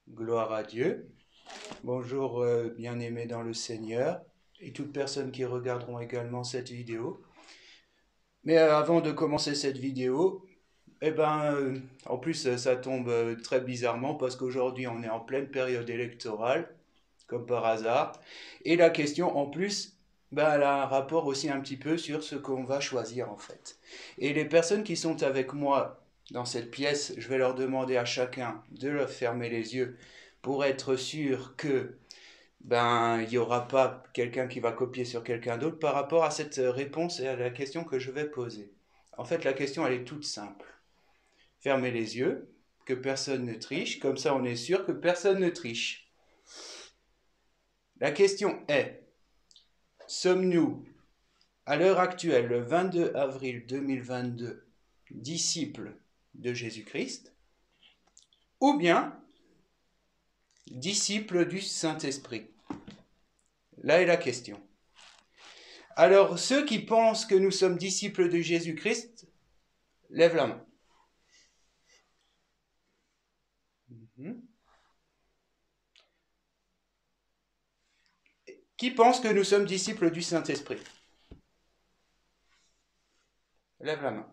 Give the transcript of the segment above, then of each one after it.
Gloire à Dieu. Bonjour bien-aimés dans le Seigneur et toutes personnes qui regarderont également cette vidéo. Mais avant de commencer cette vidéo, en plus ça tombe très bizarrement parce qu'aujourd'hui on est en pleine période électorale, comme par hasard. Et la question en plus, elle a un rapport aussi un petit peu sur ce qu'on va choisir en fait. Et les personnes qui sont avec moi dans cette pièce, je vais leur demander à chacun de leur fermer les yeux pour être sûr que il n'y aura pas quelqu'un qui va copier sur quelqu'un d'autre par rapport à cette réponse et à la question que je vais poser. En fait, la question, elle est toute simple. Fermez les yeux, que personne ne triche, comme ça on est sûr que personne ne triche. La question est, sommes-nous, à l'heure actuelle, le 22 avril 2022, disciples de Jésus-Christ, ou bien disciples du Saint-Esprit? Là est la question. Alors, ceux qui pensent que nous sommes disciples de Jésus-Christ, lèvent la main. Qui pense que nous sommes disciples du Saint-Esprit? Lève la main.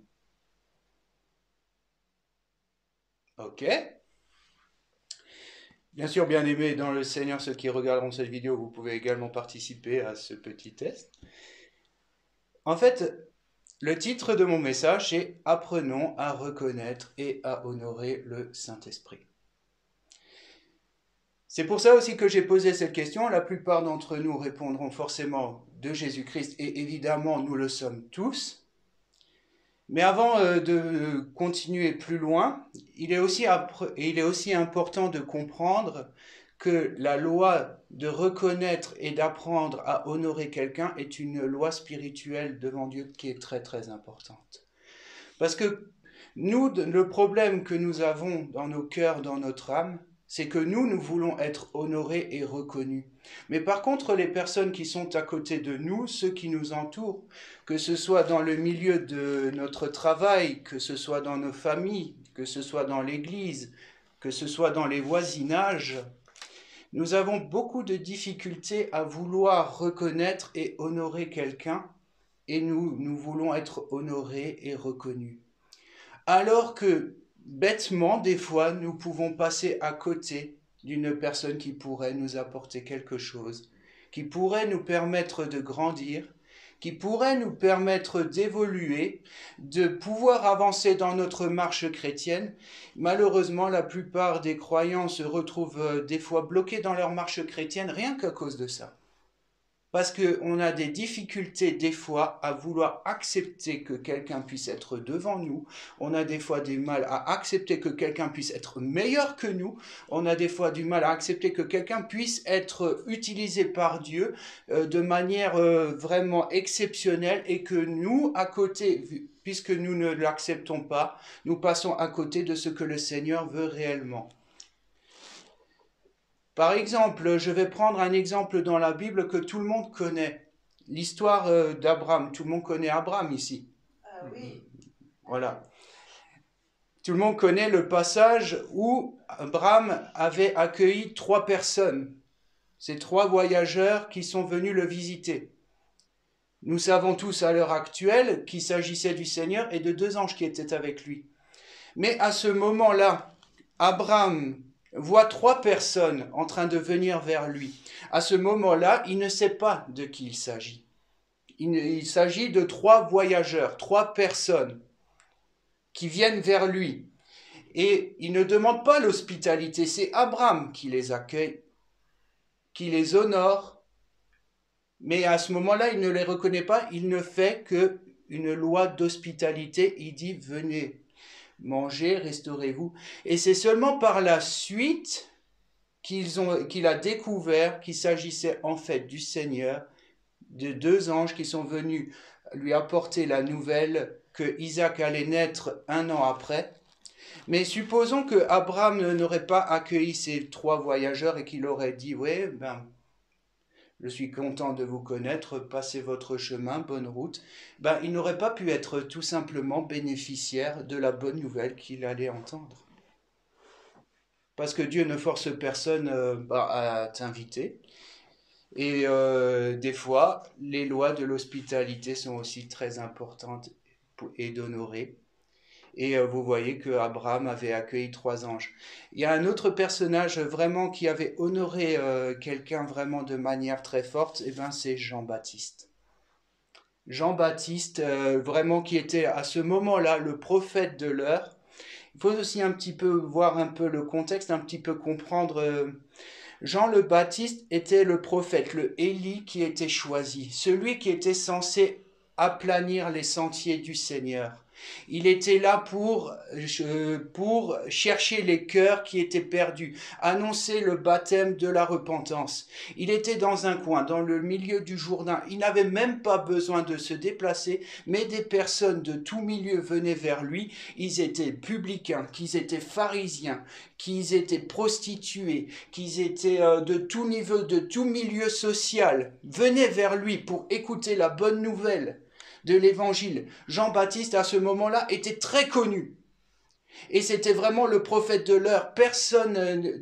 Ok. Bien sûr, bien aimés dans le Seigneur, ceux qui regarderont cette vidéo, vous pouvez également participer à ce petit test. En fait, le titre de mon message est « Apprenons à reconnaître et à honorer le Saint-Esprit ». C'est pour ça aussi que j'ai posé cette question. La plupart d'entre nous répondront forcément de Jésus-Christ, et évidemment, nous le sommes tous. Mais avant de continuer plus loin, il est aussi important de comprendre que la loi de reconnaître et d'apprendre à honorer quelqu'un est une loi spirituelle devant Dieu qui est très très importante. Parce que nous, le problème que nous avons dans nos cœurs, dans notre âme, c'est que nous voulons être honorés et reconnus. Mais par contre, les personnes qui sont à côté de nous, ceux qui nous entourent, que ce soit dans le milieu de notre travail, que ce soit dans nos familles, que ce soit dans l'église, que ce soit dans les voisinages, nous avons beaucoup de difficultés à vouloir reconnaître et honorer quelqu'un, et nous voulons être honorés et reconnus. Alors que, bêtement, des fois, nous pouvons passer à côté d'une personne qui pourrait nous apporter quelque chose, qui pourrait nous permettre de grandir, qui pourrait nous permettre d'évoluer, de pouvoir avancer dans notre marche chrétienne. Malheureusement, la plupart des croyants se retrouvent des fois bloqués dans leur marche chrétienne rien qu'à cause de ça. Parce qu'on a des difficultés des fois à vouloir accepter que quelqu'un puisse être devant nous. On a des fois du mal à accepter que quelqu'un puisse être meilleur que nous. On a des fois du mal à accepter que quelqu'un puisse être utilisé par Dieu de manière vraiment exceptionnelle et que nous, à côté, puisque nous ne l'acceptons pas, nous passons à côté de ce que le Seigneur veut réellement. Par exemple, je vais prendre un exemple dans la Bible que tout le monde connaît. L'histoire d'Abraham. Tout le monde connaît Abraham ici. Oui. Voilà. Tout le monde connaît le passage où Abraham avait accueilli 3 personnes. Ces 3 voyageurs qui sont venus le visiter. Nous savons tous à l'heure actuelle qu'il s'agissait du Seigneur et de 2 anges qui étaient avec lui. Mais à ce moment-là, Abraham voit 3 personnes en train de venir vers lui. À ce moment-là, il ne sait pas de qui il s'agit. Il s'agit de 3 voyageurs, 3 personnes qui viennent vers lui. Et il ne demande pas l'hospitalité, c'est Abraham qui les accueille, qui les honore. Mais à ce moment-là, il ne les reconnaît pas, il ne fait qu'une loi d'hospitalité. Il dit, venez, mangez, restaurez-vous. Et c'est seulement par la suite qu'il a découvert qu'il s'agissait en fait du Seigneur, de 2 anges qui sont venus lui apporter la nouvelle que Isaac allait naître 1 an après. Mais supposons que Abraham n'aurait pas accueilli ces 3 voyageurs et qu'il aurait dit, ouais, je suis content de vous connaître, passez votre chemin, bonne route. Il n'aurait pas pu être tout simplement bénéficiaire de la bonne nouvelle qu'il allait entendre. parce que Dieu ne force personne à t'inviter. Et des fois, les lois de l'hospitalité sont aussi très importantes et d'honorer. Et vous voyez que Abraham avait accueilli 3 anges. Il y a un autre personnage vraiment qui avait honoré quelqu'un vraiment de manière très forte, et ben c'est Jean-Baptiste. Jean-Baptiste, vraiment qui était à ce moment-là le prophète de l'heure. Il faut aussi un petit peu voir un peu le contexte, un petit peu comprendre. Jean le Baptiste était le prophète, le Élie qui était choisi, celui qui était censé aplanir les sentiers du Seigneur. Il était là pour chercher les cœurs qui étaient perdus, annoncer le baptême de la repentance. Il était dans un coin, dans le milieu du Jourdain. Il n'avait même pas besoin de se déplacer, mais des personnes de tout milieu venaient vers lui. Ils étaient publicains, qu'ils étaient pharisiens, qu'ils étaient prostitués, qu'ils étaient de tout niveau, de tout milieu social, venaient vers lui pour écouter la bonne nouvelle de l'évangile. Jean-Baptiste, à ce moment-là, était très connu. Et c'était vraiment le prophète de l'heure. Personne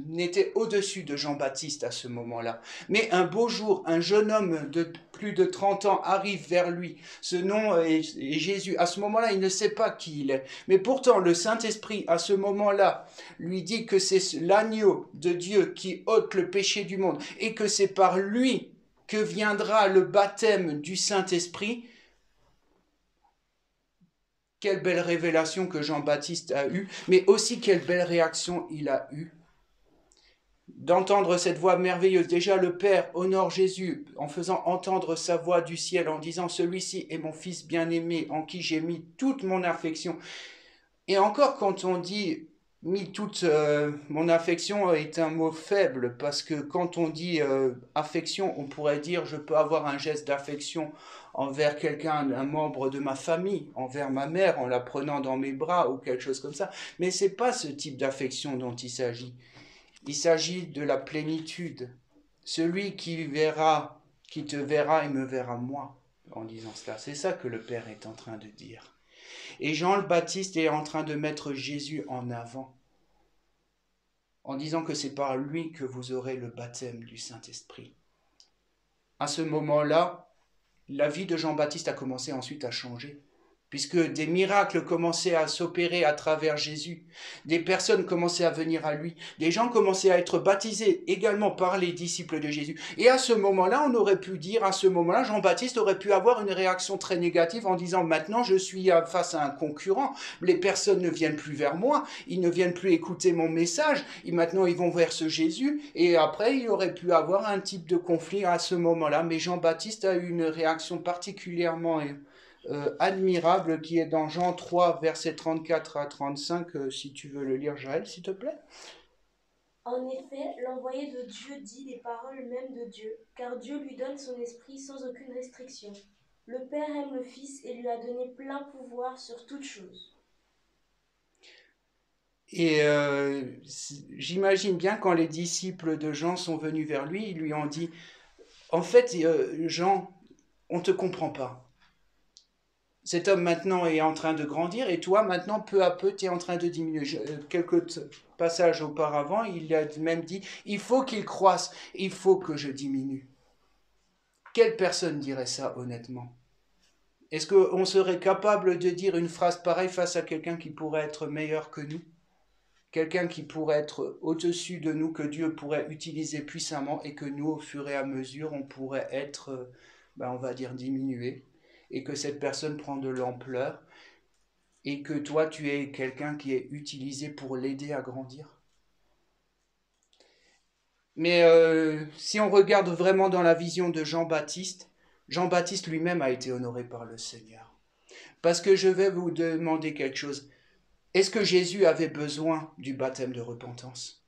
n'était au-dessus de Jean-Baptiste à ce moment-là. Mais un beau jour, un jeune homme de plus de 30 ans arrive vers lui. Ce nom est Jésus. À ce moment-là, il ne sait pas qui il est. Mais pourtant, le Saint-Esprit, à ce moment-là, lui dit que c'est l'agneau de Dieu qui ôte le péché du monde et que c'est par lui que viendra le baptême du Saint-Esprit. Quelle belle révélation que Jean-Baptiste a eue, mais aussi quelle belle réaction il a eue. D'entendre cette voix merveilleuse. Déjà, le Père honore Jésus en faisant entendre sa voix du ciel, en disant « Celui-ci est mon Fils bien-aimé, en qui j'ai mis toute mon affection ». Et encore, quand on dit « mis toute mon affection » est un mot faible, parce que quand on dit affection, on pourrait dire « je peux avoir un geste d'affection » envers quelqu'un, un membre de ma famille, envers ma mère, en la prenant dans mes bras ou quelque chose comme ça. Mais ce n'est pas ce type d'affection dont il s'agit. Il s'agit de la plénitude. Celui qui te verra et me verra moi, en disant cela. C'est ça que le Père est en train de dire. Et Jean le Baptiste est en train de mettre Jésus en avant, en disant que c'est par lui que vous aurez le baptême du Saint-Esprit. À ce moment-là, la vie de Jean-Baptiste a commencé ensuite à changer, puisque des miracles commençaient à s'opérer à travers Jésus. Des personnes commençaient à venir à lui. Des gens commençaient à être baptisés également par les disciples de Jésus. Et à ce moment-là, on aurait pu dire, à ce moment-là, Jean-Baptiste aurait pu avoir une réaction très négative en disant « Maintenant, je suis face à un concurrent. Les personnes ne viennent plus vers moi. Ils ne viennent plus écouter mon message. Et maintenant, ils vont vers ce Jésus. » Et après, il aurait pu avoir un type de conflit à ce moment-là. Mais Jean-Baptiste a eu une réaction particulièrement admirable qui est dans Jean 3, versets 34 à 35, si tu veux le lire, Jaël, s'il te plaît. En effet, l'envoyé de Dieu dit les paroles mêmes de Dieu, car Dieu lui donne son esprit sans aucune restriction. Le Père aime le Fils et lui a donné plein pouvoir sur toutes choses. Et j'imagine bien quand les disciples de Jean sont venus vers lui, ils lui ont dit, en fait, Jean, on ne te comprend pas. Cet homme maintenant est en train de grandir et toi maintenant peu à peu tu es en train de diminuer. Quelques passages auparavant, il a même dit, il faut qu'il croisse, il faut que je diminue. Quelle personne dirait ça honnêtement? Est-ce qu'on serait capable de dire une phrase pareille face à quelqu'un qui pourrait être meilleur que nous? Quelqu'un qui pourrait être au-dessus de nous, que Dieu pourrait utiliser puissamment et que nous, au fur et à mesure, on pourrait être, on va dire, diminué, et que cette personne prend de l'ampleur, et que toi, tu es quelqu'un qui est utilisé pour l'aider à grandir. Mais si on regarde vraiment dans la vision de Jean-Baptiste, Jean-Baptiste lui-même a été honoré par le Seigneur. Parce que je vais vous demander quelque chose. Est-ce que Jésus avait besoin du baptême de repentance?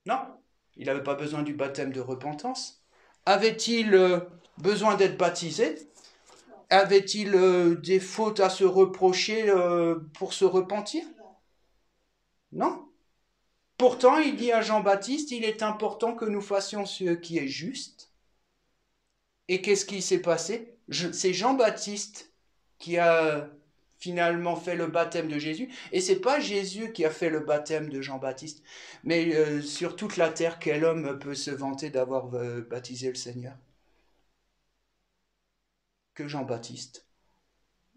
Non, il n'avait pas besoin du baptême de repentance. Avait-il besoin d'être baptisé? Avait-il des fautes à se reprocher pour se repentir? Non. Pourtant, il dit à Jean-Baptiste, il est important que nous fassions ce qui est juste. Et qu'est-ce qui s'est passé? C'est Jean-Baptiste qui a finalement fait le baptême de Jésus. Et c'est pas Jésus qui a fait le baptême de Jean-Baptiste. Mais sur toute la terre, quel homme peut se vanter d'avoir baptisé le Seigneur? Que Jean-Baptiste.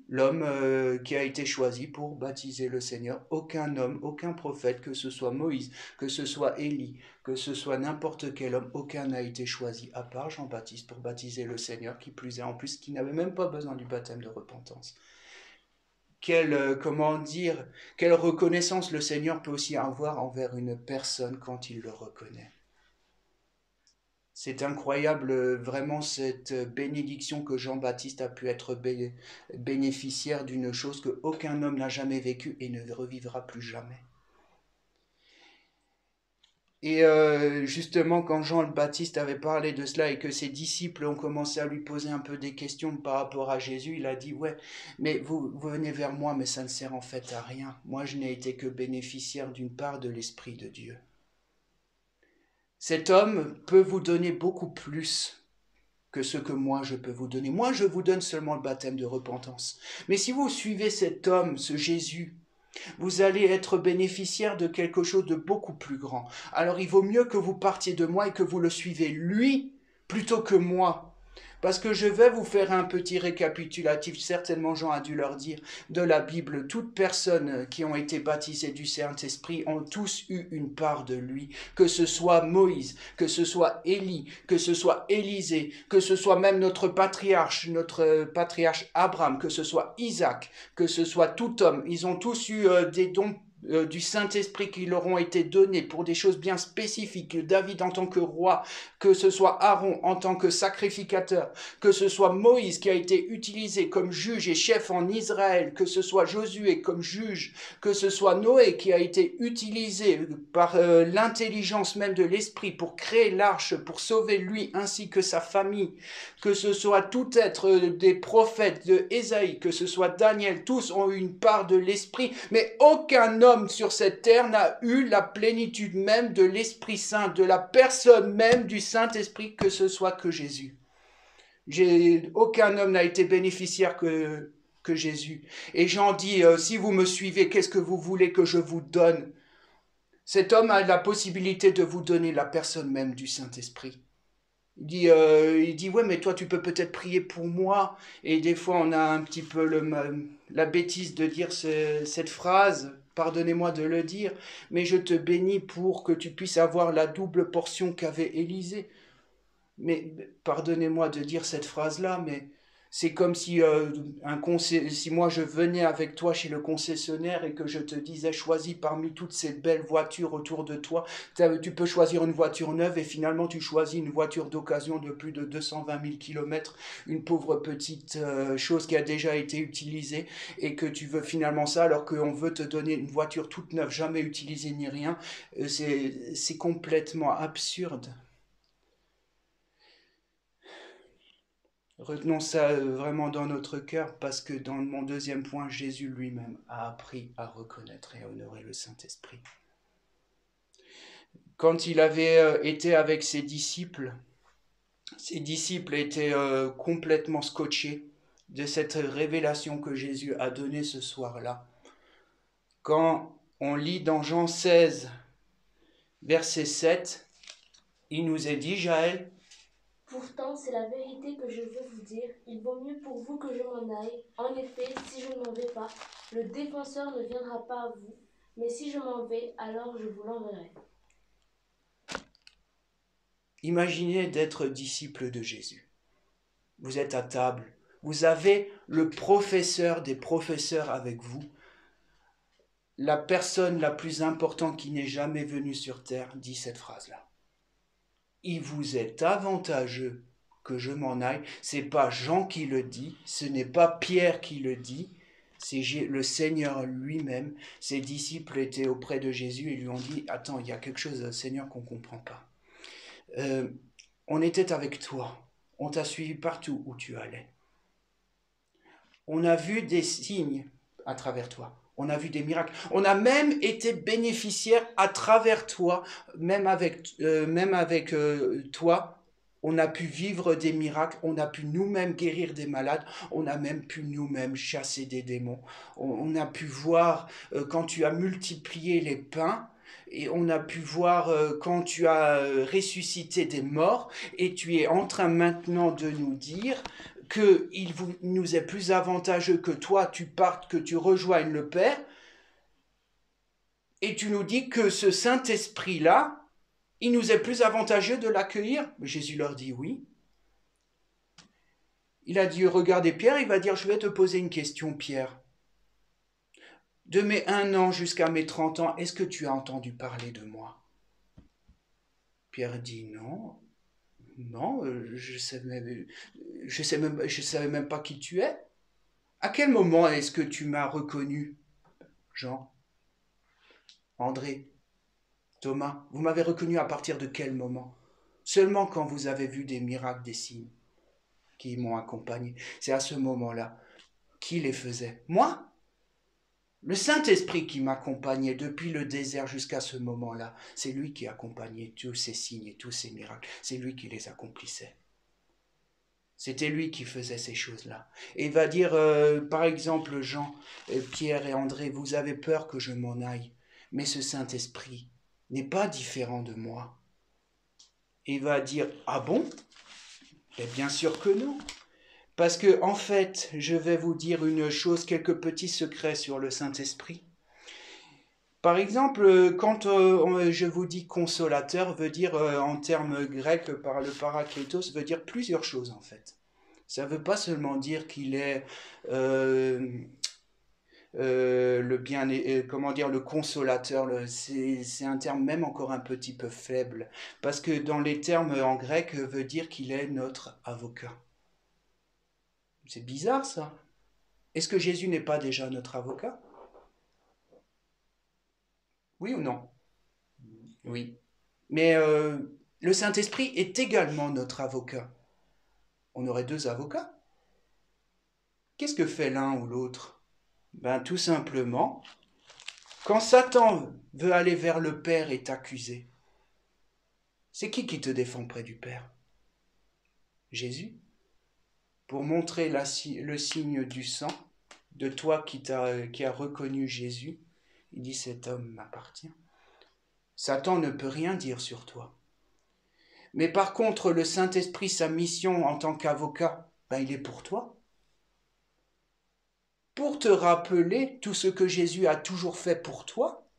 L'homme qui a été choisi pour baptiser le Seigneur. Aucun homme, aucun prophète, que ce soit Moïse, que ce soit Élie, que ce soit n'importe quel homme, aucun n'a été choisi à part Jean-Baptiste pour baptiser le Seigneur, qui plus est en plus, qui n'avait même pas besoin du baptême de repentance. Quelle reconnaissance le Seigneur peut aussi avoir envers une personne quand il le reconnaît. C'est incroyable, vraiment, cette bénédiction que Jean-Baptiste a pu être bénéficiaire d'une chose qu'aucun homme n'a jamais vécue et ne revivra plus jamais. Et justement, quand Jean-Baptiste avait parlé de cela et que ses disciples ont commencé à lui poser un peu des questions par rapport à Jésus, il a dit « Ouais, mais vous venez vers moi, mais ça ne sert en fait à rien. Moi, je n'ai été que bénéficiaire d'une part de l'Esprit de Dieu. » Cet homme peut vous donner beaucoup plus que ce que moi je peux vous donner. Moi, je vous donne seulement le baptême de repentance. Mais si vous suivez cet homme, ce Jésus, vous allez être bénéficiaire de quelque chose de beaucoup plus grand. Alors il vaut mieux que vous partiez de moi et que vous le suivez lui plutôt que moi. Parce que je vais vous faire un petit récapitulatif, certainement Jean a dû leur dire, de la Bible. Toutes personnes qui ont été baptisées du Saint-Esprit ont tous eu une part de lui. Que ce soit Moïse, que ce soit Élie, que ce soit Élisée, que ce soit même notre patriarche Abraham, que ce soit Isaac, que ce soit tout homme. Ils ont tous eu des dons du Saint-Esprit qui leur ont été donnés pour des choses bien spécifiques. David en tant que roi, que ce soit Aaron en tant que sacrificateur, que ce soit Moïse qui a été utilisé comme juge et chef en Israël, que ce soit Josué comme juge, que ce soit Noé qui a été utilisé par l'intelligence même de l'Esprit pour créer l'arche, pour sauver lui ainsi que sa famille, que ce soit tout être des prophètes de Ésaïe, que ce soit Daniel, tous ont eu une part de l'Esprit, mais aucun homme sur cette terre n'a eu la plénitude même de l'Esprit Saint, de la personne même du Saint-Esprit, que ce soit que Jésus. Aucun homme n'a été bénéficiaire que Jésus. Et Jean dit, si vous me suivez, qu'est-ce que vous voulez que je vous donne? Cet homme a la possibilité de vous donner la personne même du Saint-Esprit. Il dit, ouais, mais toi, tu peux peut-être prier pour moi. Et des fois, on a un petit peu la bêtise de dire cette phrase. Pardonnez-moi de le dire, mais je te bénis pour que tu puisses avoir la double portion qu'avait Élisée. Mais pardonnez-moi de dire cette phrase-là, mais c'est comme si si moi je venais avec toi chez le concessionnaire et que je te disais choisis parmi toutes ces belles voitures autour de toi. Tu peux choisir une voiture neuve et finalement tu choisis une voiture d'occasion de plus de 220 000 km, une pauvre petite chose qui a déjà été utilisée et que tu veux finalement ça alors qu'on veut te donner une voiture toute neuve, jamais utilisée ni rien. C'est complètement absurde. Retenons ça vraiment dans notre cœur parce que dans mon deuxième point, Jésus lui-même a appris à reconnaître et à honorer le Saint-Esprit. Quand il avait été avec ses disciples étaient complètement scotchés de cette révélation que Jésus a donnée ce soir-là. Quand on lit dans Jean 16, verset 7, il nous est dit, Jaël, pourtant, c'est la vérité que je veux vous dire. Il vaut mieux pour vous que je m'en aille. En effet, si je ne m'en vais pas, le défenseur ne viendra pas à vous. Mais si je m'en vais, alors je vous l'enverrai. Imaginez d'être disciple de Jésus. Vous êtes à table. Vous avez le professeur des professeurs avec vous. La personne la plus importante qui n'est jamais venue sur terre dit cette phrase-là. Il vous est avantageux que je m'en aille. C'est pas Jean qui le dit, ce n'est pas Pierre qui le dit, c'est le Seigneur lui-même. Ses disciples étaient auprès de Jésus et lui ont dit « Attends, il y a quelque chose, Seigneur, qu'on ne comprend pas. On était avec toi, on t'a suivi partout où tu allais. On a vu des signes à travers toi. On a vu des miracles. On a même été bénéficiaires à travers toi, même avec toi, On a pu vivre des miracles, on a pu nous-mêmes guérir des malades, on a même pu nous-mêmes chasser des démons. On a pu voir quand tu as multiplié les pains, et on a pu voir quand tu as ressuscité des morts, et tu es en train maintenant de nous dire qu'il nous est plus avantageux que toi, tu partes, que tu rejoignes le Père, et tu nous dis que ce Saint-Esprit-là, il nous est plus avantageux de l'accueillir. Jésus leur dit oui. Il a dit, regardez Pierre, il va dire, je vais te poser une question, Pierre. De mes 1 an jusqu'à mes 30 ans, est-ce que tu as entendu parler de moi? Pierre dit, non, je savais même pas qui tu es. À quel moment est-ce que tu m'as reconnu? Jean, André, Thomas, vous m'avez reconnu à partir de quel moment? Seulement quand vous avez vu des miracles, des signes qui m'ont accompagné. C'est à ce moment-là. Qui les faisait? Moi? Le Saint-Esprit qui m'accompagnait depuis le désert jusqu'à ce moment-là, c'est lui qui accompagnait tous ces signes et tous ces miracles. C'est lui qui les accomplissait. C'était lui qui faisait ces choses-là. Et il va dire, par exemple, Jean, Pierre et André, vous avez peur que je m'en aille, mais ce Saint-Esprit n'est pas différent de moi. Et il va dire, ah bon? Mais bien sûr que non. Parce que, en fait, je vais vous dire une chose, quelques petits secrets sur le Saint-Esprit. Par exemple, quand je vous dis consolateur, veut dire, en termes grecs, par le parakletos, veut dire plusieurs choses, en fait. Ça ne veut pas seulement dire qu'il est le consolateur. C'est un terme même encore un petit peu faible. Parce que dans les termes en grec, veut dire qu'il est notre avocat. C'est bizarre, ça. Est-ce que Jésus n'est pas déjà notre avocat? Oui ou non? Oui. Mais le Saint-Esprit est également notre avocat. On aurait 2 avocats. Qu'est-ce que fait l'un ou l'autre? Ben, tout simplement, quand Satan veut aller vers le Père et t'accuser, c'est qui te défend près du Père? Jésus. Pour montrer le signe du sang de toi qui a reconnu Jésus, il dit, cet homme m'appartient. Satan ne peut rien dire sur toi. Mais par contre, le Saint-Esprit, sa mission en tant qu'avocat, ben, il est pour toi. Pour te rappeler tout ce que Jésus a toujours fait pour toi.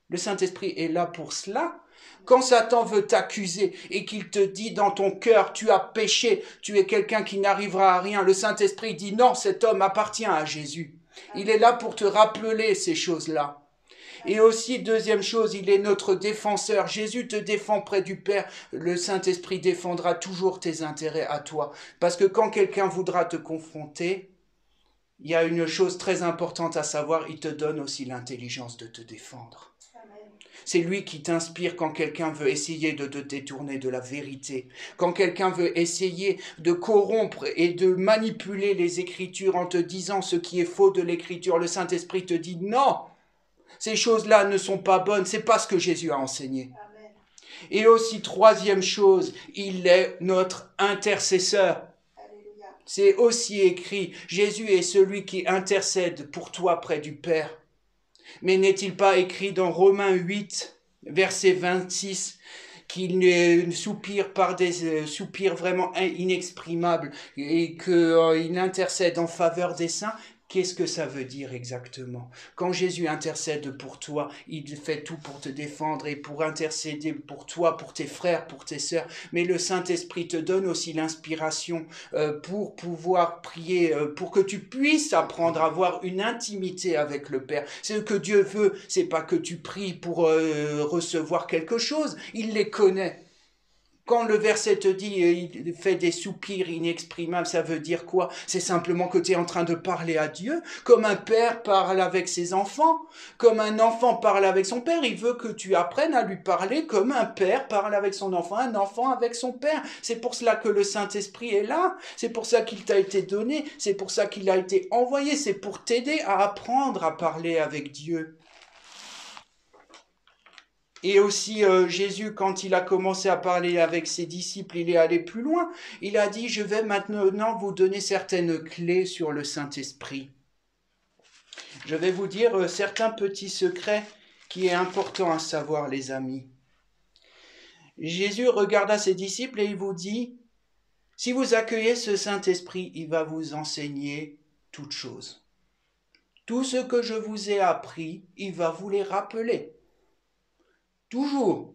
Le Saint-Esprit est là pour cela. Quand Satan veut t'accuser et qu'il te dit dans ton cœur, tu as péché, tu es quelqu'un qui n'arrivera à rien, le Saint-Esprit dit non, cet homme appartient à Jésus. Il est là pour te rappeler ces choses-là. Et aussi, deuxième chose, il est notre défenseur. Jésus te défend près du Père. Le Saint-Esprit défendra toujours tes intérêts à toi. Parce que quand quelqu'un voudra te confronter, il y a une chose très importante à savoir, il te donne aussi l'intelligence de te défendre. C'est lui qui t'inspire quand quelqu'un veut essayer de te détourner de la vérité, quand quelqu'un veut essayer de corrompre et de manipuler les Écritures en te disant ce qui est faux de l'Écriture. Le Saint-Esprit te dit non, ces choses-là ne sont pas bonnes, c'est pas ce que Jésus a enseigné. Amen. Et aussi, troisième chose, il est notre intercesseur. Alléluia. C'est aussi écrit, Jésus est celui qui intercède pour toi près du Père. Mais n'est-il pas écrit dans Romains 8, verset 26, qu'il soupire par des soupirs vraiment inexprimables et qu'il intercède en faveur des saints? Qu'est-ce que ça veut dire exactement? Quand Jésus intercède pour toi, il fait tout pour te défendre et pour intercéder pour toi, pour tes frères, pour tes sœurs. Mais le Saint-Esprit te donne aussi l'inspiration pour pouvoir prier, pour que tu puisses apprendre à avoir une intimité avec le Père. Ce que Dieu veut, c'est pas que tu pries pour recevoir quelque chose. Il les connaît. Quand le verset te dit il fait des soupirs inexprimables, ça veut dire quoi? C'est simplement que tu es en train de parler à Dieu, comme un père parle avec ses enfants, comme un enfant parle avec son père. Il veut que tu apprennes à lui parler comme un père parle avec son enfant, un enfant avec son père. C'est pour cela que le Saint-Esprit est là, c'est pour ça qu'il t'a été donné, c'est pour ça qu'il a été envoyé, c'est pour t'aider à apprendre à parler avec Dieu. Et aussi Jésus, quand il a commencé à parler avec ses disciples, il est allé plus loin. Il a dit, je vais maintenant vous donner certaines clés sur le Saint-Esprit. Je vais vous dire certains petits secrets qui est important à savoir, les amis. Jésus regarda ses disciples et il vous dit, si vous accueillez ce Saint-Esprit, il va vous enseigner toutes choses. Tout ce que je vous ai appris, il va vous les rappeler. Toujours.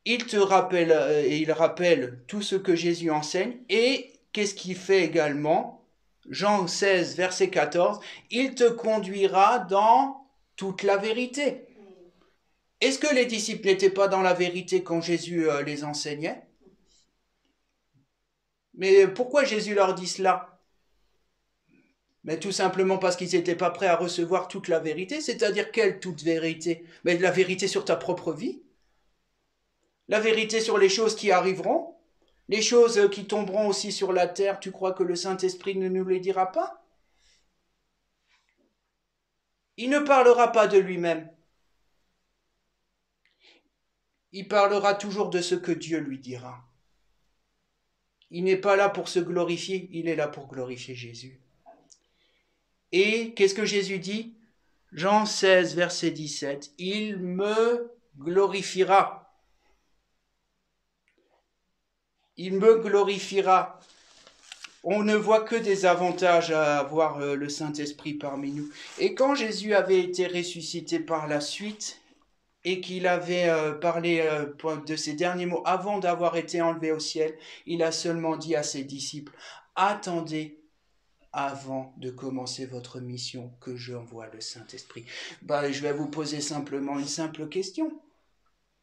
Il te rappelle, et il rappelle tout ce que Jésus enseigne. Et qu'est-ce qu'il fait également? Jean 16, verset 14, il te conduira dans toute la vérité. Est-ce que les disciples n'étaient pas dans la vérité quand Jésus les enseignait? Mais pourquoi Jésus leur dit cela? Mais tout simplement parce qu'ils n'étaient pas prêts à recevoir toute la vérité. C'est-à-dire quelle toute vérité? Mais la vérité sur ta propre vie, la vérité sur les choses qui arriveront, les choses qui tomberont aussi sur la terre. Tu crois que le Saint-Esprit ne nous les dira pas? Il ne parlera pas de lui-même. Il parlera toujours de ce que Dieu lui dira. Il n'est pas là pour se glorifier, il est là pour glorifier Jésus. Et qu'est-ce que Jésus dit? Jean 16, verset 17, « Il me glorifiera. » Il me glorifiera. On ne voit que des avantages à avoir le Saint-Esprit parmi nous. Et quand Jésus avait été ressuscité par la suite, et qu'il avait parlé de ses derniers mots avant d'avoir été enlevé au ciel, il a seulement dit à ses disciples, « Attendez avant de commencer votre mission que j'envoie le Saint-Esprit. » Je vais vous poser simplement une simple question.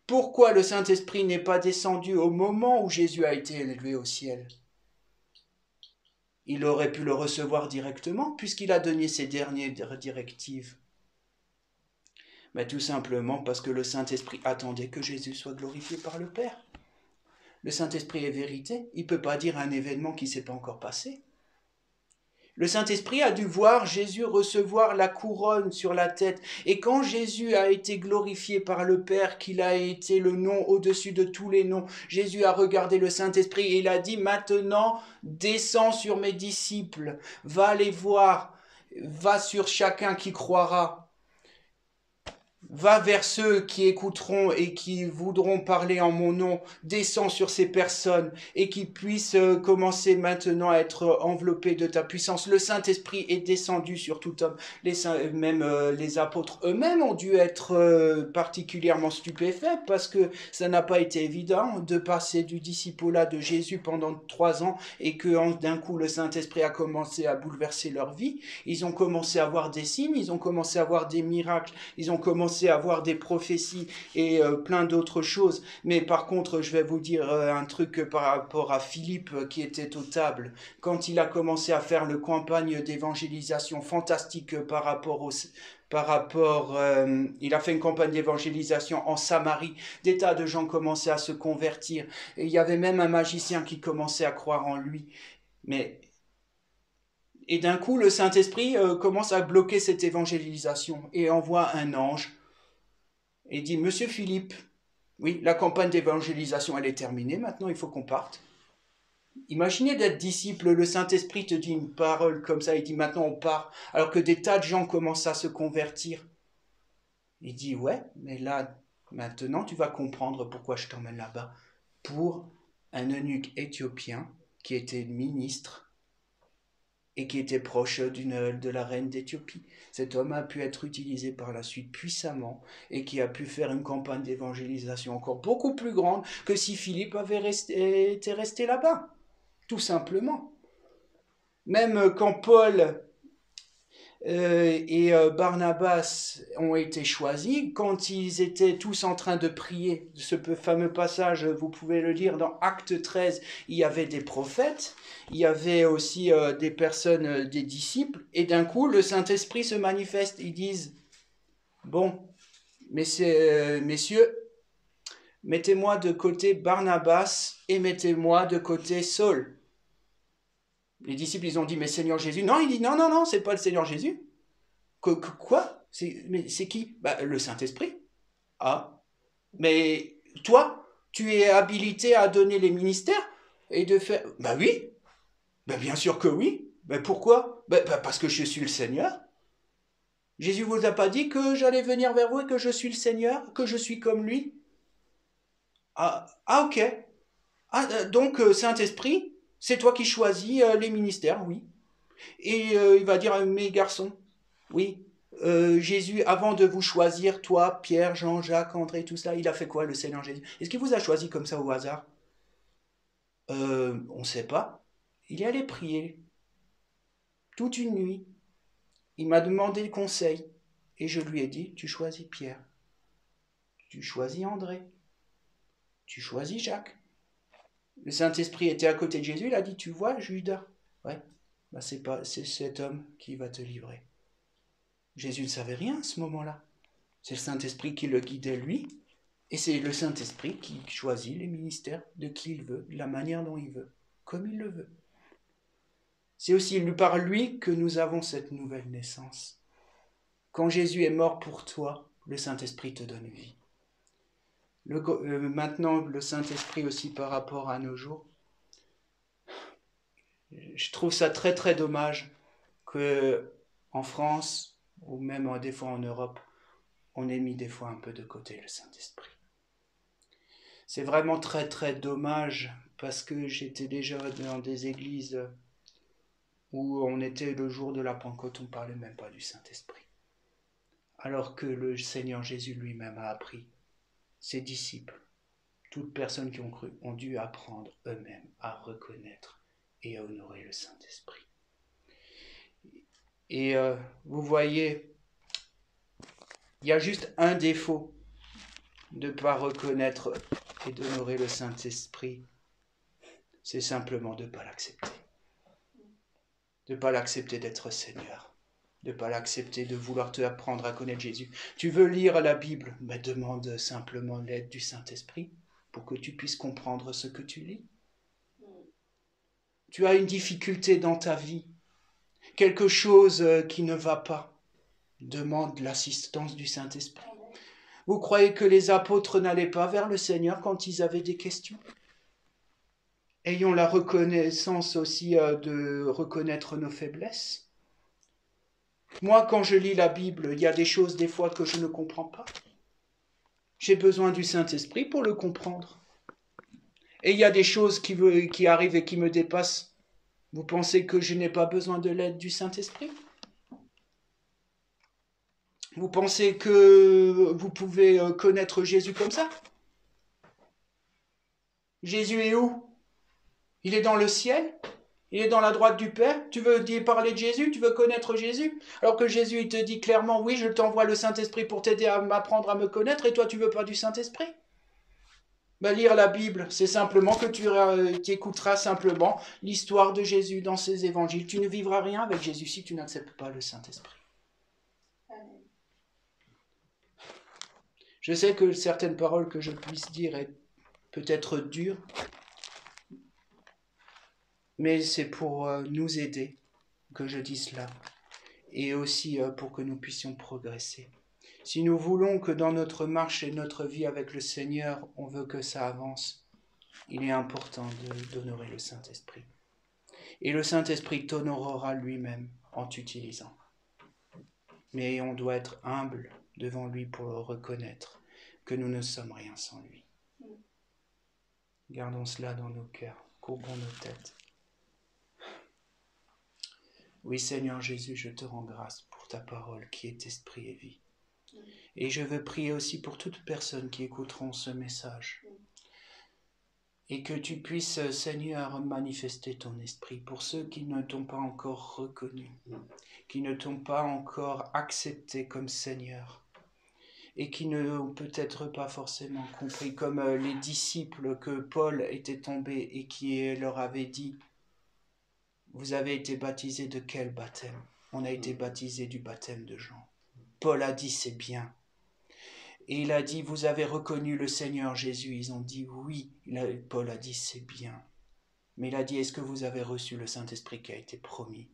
Pourquoi le Saint-Esprit n'est pas descendu au moment où Jésus a été élevé au ciel? Il aurait pu le recevoir directement puisqu'il a donné ses dernières directives. Mais tout simplement parce que le Saint-Esprit attendait que Jésus soit glorifié par le Père. Le Saint-Esprit est vérité, il ne peut pas dire un événement qui ne s'est pas encore passé. Le Saint-Esprit a dû voir Jésus recevoir la couronne sur la tête. Et quand Jésus a été glorifié par le Père, qu'il a été le nom au-dessus de tous les noms, Jésus a regardé le Saint-Esprit et il a dit, maintenant, descends sur mes disciples, va les voir, va sur chacun qui croira. Va vers ceux qui écouteront et qui voudront parler en mon nom, descends sur ces personnes et qu'ils puissent commencer maintenant à être enveloppés de ta puissance. Le Saint-Esprit est descendu sur tout homme. Les apôtres eux-mêmes ont dû être particulièrement stupéfaits parce que ça n'a pas été évident de passer du discipolat de Jésus pendant 3 ans et que d'un coup le Saint-Esprit a commencé à bouleverser leur vie. Ils ont commencé à voir des signes, ils ont commencé à voir des miracles, ils ont commencé à avoir des prophéties et plein d'autres choses. Mais par contre, je vais vous dire un truc par rapport à Philippe qui était aux tables. Quand il a commencé à faire le campagne d'évangélisation fantastique il a fait une campagne d'évangélisation en Samarie. Des tas de gens commençaient à se convertir. Et il y avait même un magicien qui commençait à croire en lui. Et d'un coup, le Saint-Esprit commence à bloquer cette évangélisation et envoie un ange et dit, « Monsieur Philippe, oui, la campagne d'évangélisation, elle est terminée, maintenant il faut qu'on parte. » Imaginez d'être disciple, le Saint-Esprit te dit une parole comme ça, il dit, « Maintenant on part », alors que des tas de gens commencent à se convertir. Il dit, « Ouais, mais là, maintenant tu vas comprendre pourquoi je t'emmène là-bas. » Pour un eunuque éthiopien qui était ministre et qui était proche de la reine d'Éthiopie. Cet homme a pu être utilisé par la suite puissamment et qui a pu faire une campagne d'évangélisation encore beaucoup plus grande que si Philippe avait été resté là-bas, tout simplement. Même quand Paul et Barnabas ont été choisis, quand ils étaient tous en train de prier, ce fameux passage, vous pouvez le lire dans Acte 13, il y avait des prophètes, il y avait aussi des personnes, des disciples, et d'un coup, le Saint-Esprit se manifeste, ils disent, « Bon, messieurs, mettez-moi de côté Barnabas et mettez-moi de côté Saul. » Les disciples, ils ont dit, « Mais Seigneur Jésus ?» Non, il dit, « Non, c'est pas le Seigneur Jésus. » Quoi? Mais c'est qui? Le Saint-Esprit. Ah, mais toi, tu es habilité à donner les ministères et de faire... Ben oui, ben bien sûr que oui. Ben pourquoi? Ben parce que je suis le Seigneur. Jésus vous a pas dit que j'allais venir vers vous et que je suis le Seigneur, que je suis comme lui? Ok. Donc, Saint-Esprit, c'est toi qui choisis les ministères, oui. Et il va dire, mes garçons, oui, Jésus, avant de vous choisir, toi, Pierre, Jean, Jacques, André, tout ça, il a fait quoi, le Seigneur Jésus? Est-ce qu'il vous a choisi comme ça au hasard? On ne sait pas. Il est allé prier toute une nuit. Il m'a demandé conseil. Et je lui ai dit, tu choisis Pierre, tu choisis André, tu choisis Jacques. Le Saint-Esprit était à côté de Jésus, il a dit, tu vois, Judas? Ouais, bah c'est cet homme qui va te livrer. Jésus ne savait rien à ce moment-là. C'est le Saint-Esprit qui le guidait lui, et c'est le Saint-Esprit qui choisit les ministères de qui il veut, de la manière dont il veut, comme il le veut. C'est aussi par lui que nous avons cette nouvelle naissance. Quand Jésus est mort pour toi, le Saint-Esprit te donne vie. Maintenant, le Saint-Esprit aussi par rapport à nos jours, je trouve ça très très dommage que en France, ou même des fois en Europe, on ait mis des fois un peu de côté le Saint-Esprit. C'est vraiment très très dommage parce que j'étais déjà dans des églises où on était le jour de la Pentecôte, on ne parlait même pas du Saint-Esprit. Alors que le Seigneur Jésus lui-même a appris, ses disciples, toutes personnes qui ont cru, ont dû apprendre eux-mêmes à reconnaître et à honorer le Saint-Esprit. Et vous voyez, il y a juste un défaut de ne pas reconnaître et d'honorer le Saint-Esprit, c'est simplement de ne pas l'accepter. De ne pas l'accepter d'être Seigneur. De ne pas l'accepter de vouloir te apprendre à connaître Jésus. Tu veux lire la Bible, mais demande simplement l'aide du Saint-Esprit pour que tu puisses comprendre ce que tu lis. Tu as une difficulté dans ta vie, quelque chose qui ne va pas. Demande l'assistance du Saint-Esprit. Vous croyez que les apôtres n'allaient pas vers le Seigneur quand ils avaient des questions? Ayons la reconnaissance aussi de reconnaître nos faiblesses. Moi, quand je lis la Bible, il y a des choses des fois que je ne comprends pas. J'ai besoin du Saint-Esprit pour le comprendre. Et il y a des choses qui arrivent et qui me dépassent. Vous pensez que je n'ai pas besoin de l'aide du Saint-Esprit? Vous pensez que vous pouvez connaître Jésus comme ça? Jésus est où? Il est dans le ciel? Il est dans la droite du Père? Tu veux parler de Jésus? Tu veux connaître Jésus? Alors que Jésus, il te dit clairement, oui, je t'envoie le Saint-Esprit pour t'aider à m'apprendre à me connaître, et toi, tu veux pas du Saint-Esprit? Lire la Bible, c'est simplement que tu écouteras simplement l'histoire de Jésus dans ses évangiles. Tu ne vivras rien avec Jésus si tu n'acceptes pas le Saint-Esprit. Amen. Je sais que certaines paroles que je puisse dire est peut-être dures, mais c'est pour nous aider que je dis cela, et aussi pour que nous puissions progresser. Si nous voulons que dans notre marche et notre vie avec le Seigneur, on veut que ça avance, il est important d'honorer le Saint-Esprit. Et le Saint-Esprit t'honorera lui-même en t'utilisant. Mais on doit être humble devant lui pour le reconnaître, que nous ne sommes rien sans lui. Gardons cela dans nos cœurs, courbons nos têtes. Oui, Seigneur Jésus, je te rends grâce pour ta parole qui est esprit et vie. Et je veux prier aussi pour toutes personnes qui écouteront ce message. Et que tu puisses, Seigneur, manifester ton esprit pour ceux qui ne t'ont pas encore reconnu, qui ne t'ont pas encore accepté comme Seigneur, et qui n'ont peut-être pas forcément compris, comme les disciples que Paul était tombé et qui leur avait dit, vous avez été baptisés de quel baptême? On a été baptisés du baptême de Jean. Paul a dit, c'est bien. Et il a dit, vous avez reconnu le Seigneur Jésus? Ils ont dit, oui. Paul a dit, c'est bien. Mais il a dit, est-ce que vous avez reçu le Saint-Esprit qui a été promis?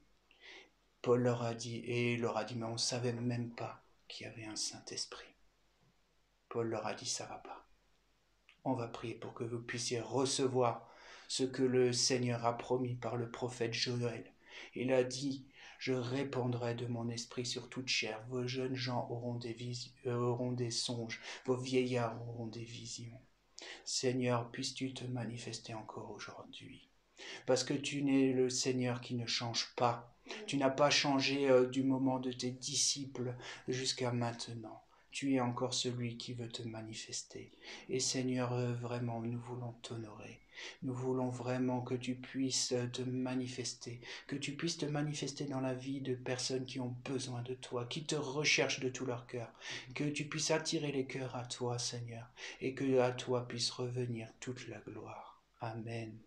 Paul leur a dit, mais on ne savait même pas qu'il y avait un Saint-Esprit. Paul leur a dit, ça va pas. On va prier pour que vous puissiez recevoir ce que le Seigneur a promis par le prophète Joël. Il a dit, je répandrai de mon esprit sur toute chair. Vos jeunes gens auront des songes, vos vieillards auront des visions. Seigneur, puisses-tu te manifester encore aujourd'hui? Parce que tu n'es le Seigneur qui ne change pas. Tu n'as pas changé du moment de tes disciples jusqu'à maintenant. Tu es encore celui qui veut te manifester. Et Seigneur, vraiment, nous voulons t'honorer. Nous voulons vraiment que tu puisses te manifester, que tu puisses te manifester dans la vie de personnes qui ont besoin de toi, qui te recherchent de tout leur cœur, que tu puisses attirer les cœurs à toi, Seigneur, et que à toi puisse revenir toute la gloire. Amen.